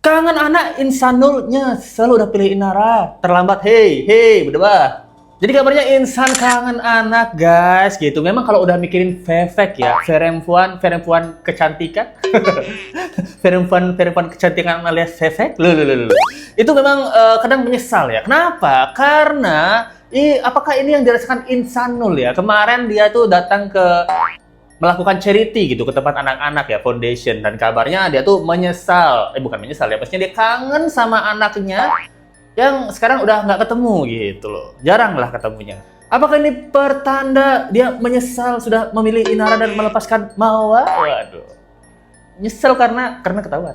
Kangen anak insanulnya selalu udah pilih Inara. Terlambat, berdua. Jadi kabarnya Insan kangen anak, guys, gitu. Memang kalau udah mikirin Vevek ya, perempuan kecantikan. perempuan kecantikan alias Vevek. Itu memang kadang menyesal ya. Kenapa? Karena apakah ini yang dirasakan Insanul ya? Kemarin dia tuh datang ke melakukan charity gitu ke tempat anak-anak ya, foundation, dan kabarnya dia tuh menyesal, bukan menyesal ya, pastinya dia kangen sama anaknya yang sekarang udah nggak ketemu gitu loh, jarang lah ketemunya. Apakah ini pertanda dia menyesal sudah memilih Inara dan melepaskan Mawa? Waduh, nyesel karena ketahuan.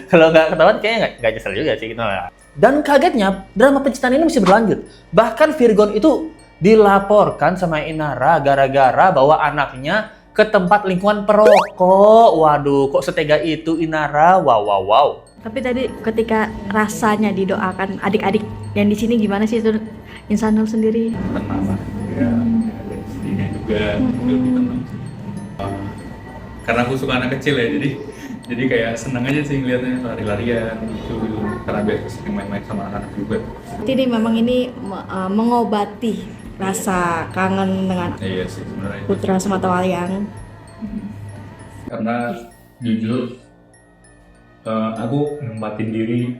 Kalau nggak ketahuan kayaknya nggak nyesel juga sih gitu lah. Dan kagetnya drama pencintaan ini masih berlanjut, bahkan Virgon itu dilaporkan sama Inara gara-gara bawa anaknya ke tempat lingkungan perokok. Waduh, kok setega itu Inara? Wow. Tapi tadi ketika rasanya didoakan adik-adik yang di sini gimana sih itu Insanul sendiri? Tenang ya, ini juga lebih tenang. Karena aku suka anak kecil ya, jadi kayak senang aja sih ngeliatnya lari-larian gitu, karena biasa sering main-main sama anak juga. Jadi memang ini mengobati rasa kangen dengan Iya sih sebenarnya. putra sematawayang. Karena jujur aku nempatin diri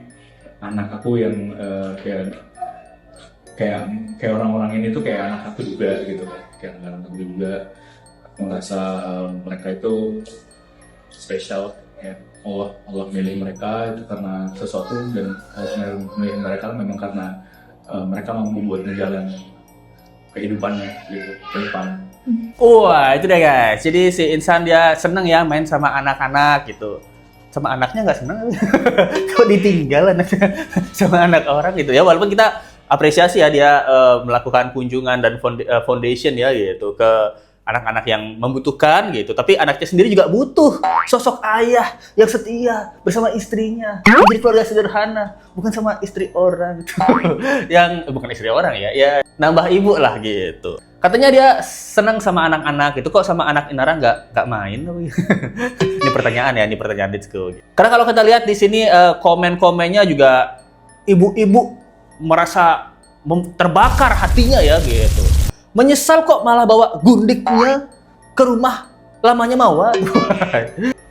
anak aku yang kayak orang-orang ini tuh kayak anak aku juga gitu kan, kayak anak aku juga. Aku merasa mereka itu spesial ya. Allah milih mereka itu karena sesuatu, dan Allah milih mereka memang karena mereka mampu buat ngejalan kehidupannya gitu ke depan. Wah, itu deh guys. Jadi si Insan dia seneng ya main sama anak-anak gitu. Sama anaknya nggak seneng. Kok ditinggal anaknya sama anak orang gitu ya. Walaupun kita apresiasi ya dia melakukan kunjungan dan foundation ya gitu ke anak-anak yang membutuhkan gitu. Tapi anaknya sendiri juga butuh sosok ayah yang setia bersama istrinya. Menjadi keluarga sederhana, bukan sama istri orang gitu. Yang bukan istri orang ya nambah ibu lah gitu. Katanya dia senang sama anak-anak gitu. Kok sama anak Inara nggak main? Ini pertanyaan Ditsko. Karena kalau kita lihat di sini komen-komennya juga ibu-ibu merasa terbakar hatinya ya gitu. Menyesal kok malah bawa gundiknya ke rumah lamanya Mawa.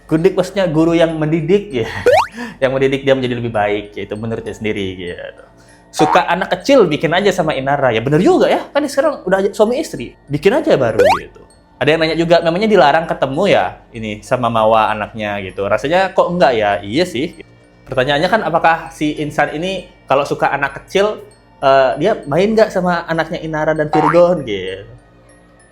Gundik maksudnya guru yang mendidik ya. Yang mendidik dia menjadi lebih baik, yaitu menurutnya sendiri gitu. Suka anak kecil bikin aja sama Inara. Ya bener juga ya, kan sekarang udah suami istri. Bikin aja baru gitu. Ada yang nanya juga, memangnya dilarang ketemu ya ini sama Mawa anaknya gitu. Rasanya kok enggak ya? Iya sih. Pertanyaannya kan apakah si Insan ini kalau suka anak kecil dia main nggak sama anaknya Inara dan Virgon gitu?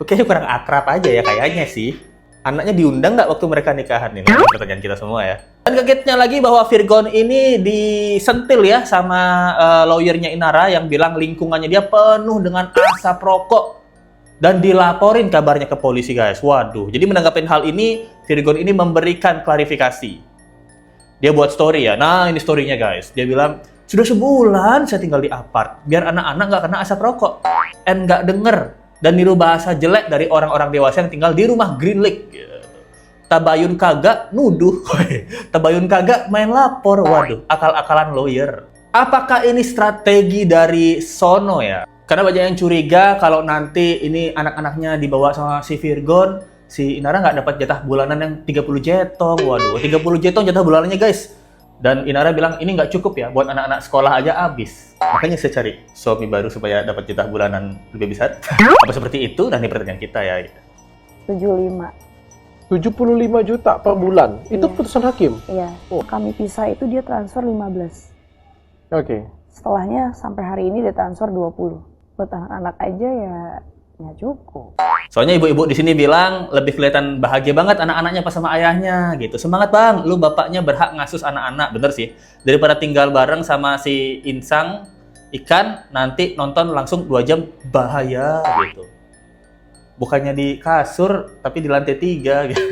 Oke, kurang akrab aja ya kayaknya sih. Anaknya diundang nggak waktu mereka nikahan ini? Pertanyaan kita semua ya. Dan kagetnya lagi bahwa Virgon ini disentil ya sama lawyernya Inara yang bilang lingkungannya dia penuh dengan asap rokok dan dilaporin kabarnya ke polisi guys. Waduh. Jadi menanggapi hal ini, Virgon ini memberikan klarifikasi. Dia buat story ya. Nah, ini story-nya guys. Dia bilang, sudah sebulan saya tinggal di apart, biar anak-anak nggak kena asap rokok, nggak denger dan niru bahasa jelek dari orang-orang dewasa yang tinggal di rumah Green Lake. Tabayun kagak nuduh, tabayun kagak main lapor. Waduh, akal-akalan lawyer. Apakah ini strategi dari Sono ya? Karena banyak yang curiga kalau nanti ini anak-anaknya dibawa sama si Virgon, si Inara nggak dapat jatah bulanan yang 30 jetong. Waduh, 30 jetong jatah bulanannya guys. Dan Inara bilang ini nggak cukup ya, buat anak-anak sekolah aja habis. Makanya saya cari suami baru supaya dapat jatah bulanan lebih besar. Apa seperti itu? Dan ini pertanyaan kita ya. 75 juta per bulan? Itu putusan hakim? Iya. Oh. Kami pisah itu dia transfer 15. Oke. Setelahnya sampai hari ini dia transfer 20. Buat anak-anak aja ya nggak cukup. Soalnya ibu-ibu di sini bilang lebih kelihatan bahagia banget anak-anaknya pas sama ayahnya gitu. Semangat bang, lu bapaknya berhak ngasuh anak-anak. Bener sih. Daripada tinggal bareng sama si Insang, Ikan, nanti nonton langsung 2 jam bahaya gitu. Bukannya di kasur, tapi di lantai 3 gitu.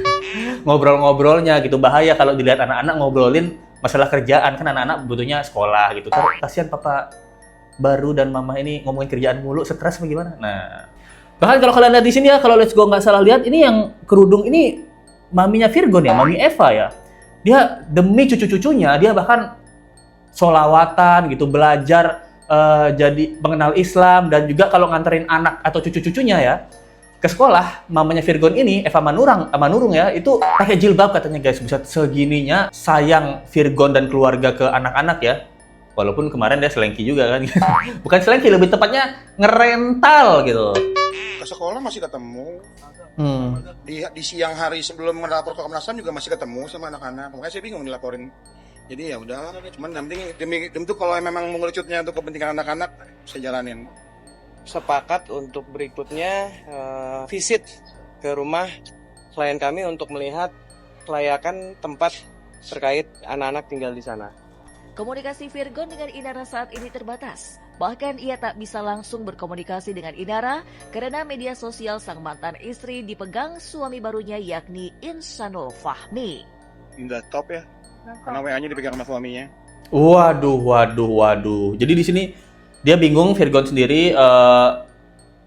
Ngobrol-ngobrolnya gitu bahaya kalau dilihat anak-anak ngobrolin masalah kerjaan. Kan anak-anak butuhnya sekolah gitu. Kasihan papa baru dan mama ini ngomongin kerjaan mulu, stres bagaimana? Nah, bahkan kalau kalian lihat di sini ya, kalau Let's Go nggak salah lihat, ini yang kerudung ini maminya Virgon ya, mami Eva ya. Dia demi cucu-cucunya, dia bahkan sholawatan gitu, belajar jadi mengenal Islam, dan juga kalau nganterin anak atau cucu-cucunya ya ke sekolah, mamanya Virgon ini, Eva Manurung ya, itu pakai jilbab katanya guys. Bisa segininya sayang Virgon dan keluarga ke anak-anak ya. Walaupun kemarin dia selengki juga kan. Bukan selengki, lebih tepatnya ngerental gitu. Ke sekolah masih ketemu. Di siang hari sebelum melapor ke Komnas HAM juga masih ketemu sama anak-anak. Makanya saya bingung dilaporin. Jadi ya udah, cuman yang penting demi itu kalau memang mengerucutnya untuk kepentingan anak-anak, saya jalanin. Sepakat untuk berikutnya visit ke rumah klien kami untuk melihat kelayakan tempat terkait anak-anak tinggal di sana. Komunikasi Virgon dengan Inara saat ini terbatas. Bahkan ia tak bisa langsung berkomunikasi dengan Inara karena media sosial sang mantan istri dipegang suami barunya yakni Insanul Fahmi. Udah top ya, karena WA-nya dipegang sama suaminya. Waduh. Jadi di sini dia bingung, Virgon sendiri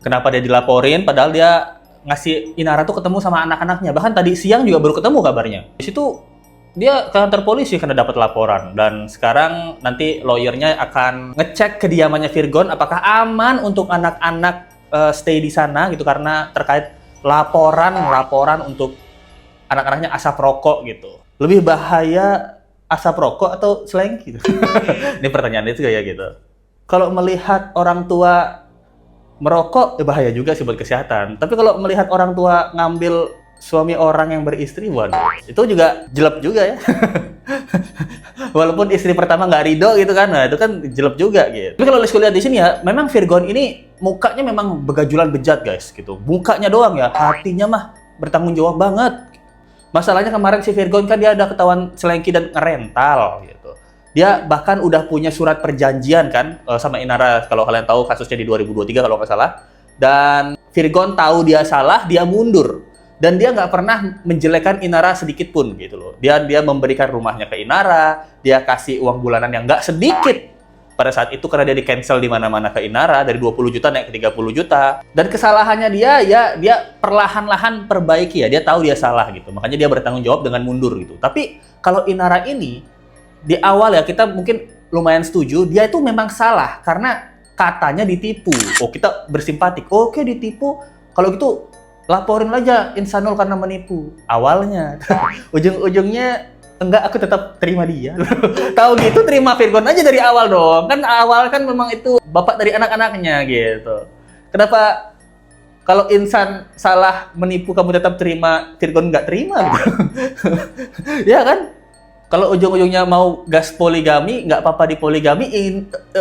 kenapa dia dilaporin padahal dia ngasih Inara tuh ketemu sama anak-anaknya. Bahkan tadi siang juga baru ketemu kabarnya. Di situ dia ke kantor polisi karena dapat laporan, dan sekarang nanti lawyernya akan ngecek kediamannya Virgon apakah aman untuk anak-anak stay di sana gitu, karena terkait laporan untuk anak-anaknya asap rokok gitu. Lebih bahaya asap rokok atau selengki gitu. Ini pertanyaan itu ya gitu. Kalau melihat orang tua merokok, bahaya juga sih buat kesehatan. Tapi kalau melihat orang tua ngambil suami orang yang beristri, waduh, itu juga jelek juga ya. Walaupun istri pertama nggak ridho gitu kan, nah itu kan jelek juga gitu. Tapi kalau lihat di sini ya, memang Virgon ini mukanya memang begajulan bejat guys gitu. Mukanya doang ya, hatinya mah bertanggung jawab banget. Masalahnya kemarin si Virgon kan dia ada ketahuan selengki dan ngerental gitu. Dia bahkan udah punya surat perjanjian kan sama Inara, kalau kalian tahu kasusnya di 2023 kalau nggak salah. Dan Virgon tahu dia salah, dia mundur. Dan dia nggak pernah menjelekan Inara sedikit pun gitu loh. Dia memberikan rumahnya ke Inara, dia kasih uang bulanan yang nggak sedikit pada saat itu karena dia di-cancel di mana-mana ke Inara dari 20 juta naik ke 30 juta. Dan kesalahannya dia perlahan-lahan perbaiki ya. Dia tahu dia salah gitu. Makanya dia bertanggung jawab dengan mundur gitu. Tapi kalau Inara ini di awal ya kita mungkin lumayan setuju, dia itu memang salah karena katanya ditipu. Oh, kita bersimpatik. Oke, ditipu. Kalau gitu laporin aja Insanul karena menipu awalnya. Ujung-ujungnya enggak, aku tetap terima dia. Tahu gitu, terima Virgon aja dari awal dong. Kan awal kan memang itu bapak dari anak-anaknya gitu. Kenapa kalau Insan salah menipu kamu tetap terima, Virgon nggak terima gitu? Ya kan? Kalau ujung-ujungnya mau gas poligami, nggak apa-apa di poligami,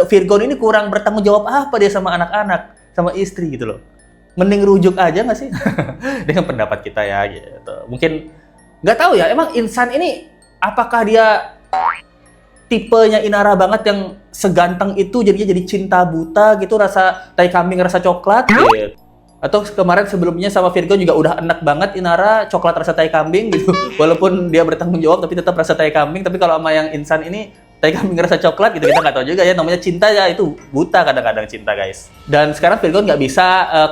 Virgon ini kurang bertanggung jawab apa dia sama anak-anak, sama istri gitu loh. Mending rujuk aja nggak sih? Dengan pendapat kita ya gitu. Mungkin nggak tahu ya, emang Insan ini apakah dia tipenya Inara banget yang seganteng itu jadinya jadi cinta buta gitu, rasa tai kambing rasa coklat gitu. Atau kemarin sebelumnya sama Virgon juga udah enak banget Inara coklat rasa tai kambing gitu. Walaupun dia bertanggung jawab tapi tetap rasa tai kambing. Tapi kalau sama yang Insan ini tai kambing rasa coklat gitu, kita nggak tahu juga ya, namanya cinta ya, itu buta kadang-kadang cinta guys. Dan sekarang Virgon nggak bisa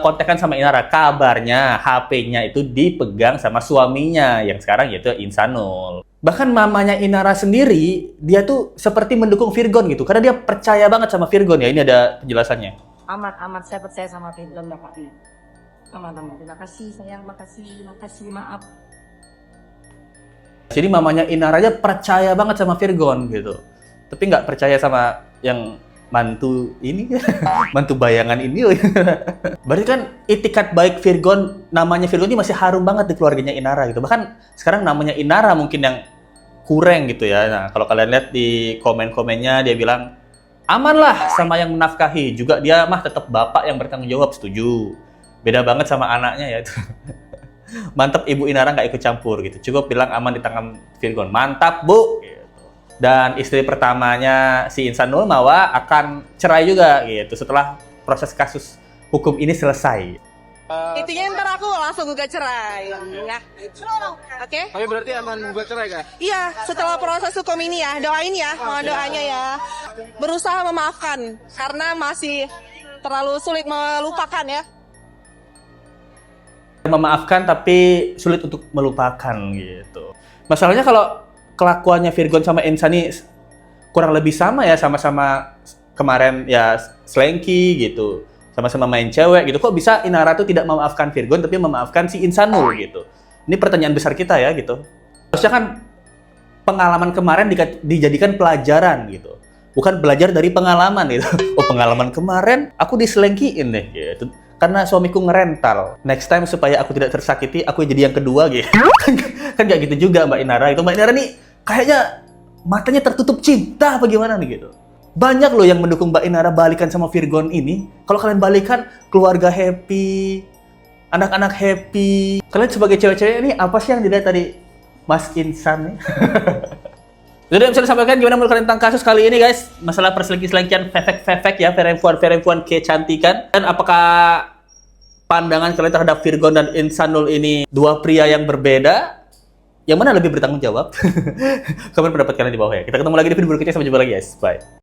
kontekan sama Inara, kabarnya HP-nya itu dipegang sama suaminya yang sekarang yaitu Insanul. Bahkan mamanya Inara sendiri, dia tuh seperti mendukung Virgon gitu, karena dia percaya banget sama Virgon ya, ini ada penjelasannya. Amat, saya percaya sama Virgon bapaknya. Amat, terima kasih sayang, makasih, maaf. Jadi mamanya Inara aja percaya banget sama Virgon gitu. Tapi nggak percaya sama yang mantu ini, mantu bayangan ini. Berarti kan itikat baik Virgon, namanya Virgon ini masih harum banget di keluarganya Inara gitu. Bahkan sekarang namanya Inara mungkin yang kurang gitu ya. Nah, kalau kalian lihat di komen-komennya, dia bilang aman lah sama yang menafkahi. Juga dia mah tetap bapak yang bertanggung jawab, setuju. Beda banget sama anaknya ya itu. Mantap ibu Inara nggak ikut campur gitu. Cukup bilang aman di tangan Virgon. Mantap bu. Gitu. Dan istri pertamanya si Insanul Mawa akan cerai juga gitu setelah proses kasus hukum ini selesai. Intinya ntar aku langsung gugat cerai, ya. Oke? Tapi berarti aman gugat cerai kan? Iya, setelah proses hukum ini ya, doain ya, mohon doanya ya. Berusaha memaafkan karena masih terlalu sulit melupakan ya. Memaafkan tapi sulit untuk melupakan gitu. Masalahnya kelakuannya Virgon sama Insan nih kurang lebih sama ya, sama-sama kemarin ya slanky gitu, sama-sama main cewek gitu. Kok bisa Inara tuh tidak memaafkan Virgon tapi memaafkan si Insanul gitu? Ini pertanyaan besar kita ya gitu. Harusnya kan pengalaman kemarin dijadikan pelajaran gitu, bukan belajar dari pengalaman gitu. Oh, pengalaman kemarin aku diselengkiin deh gitu, karena suamiku ngerental. Next time supaya aku tidak tersakiti, aku jadi yang kedua gitu. Kan nggak gitu juga Mbak Inara. Itu Mbak Inara nih kayaknya matanya tertutup cinta apa gimana nih gitu. Banyak loh yang mendukung Mbak Inara balikan sama Virgon ini. Kalau kalian balikan, keluarga happy, anak-anak happy. Kalian sebagai cewek-cewek ini apa sih yang dilihat tadi Mas Insan nih? Jadi yang bisa disampaikan gimana menurut kalian tentang kasus kali ini guys? Masalah perselingkihan fefek ya, perempuan kecantikan. Dan apakah pandangan kalian terhadap Virgon dan Insanul ini dua pria yang berbeda? Yang mana lebih bertanggung jawab? Komen pendapat kalian di bawah ya. Kita ketemu lagi di video berikutnya, sampai jumpa lagi guys. Bye.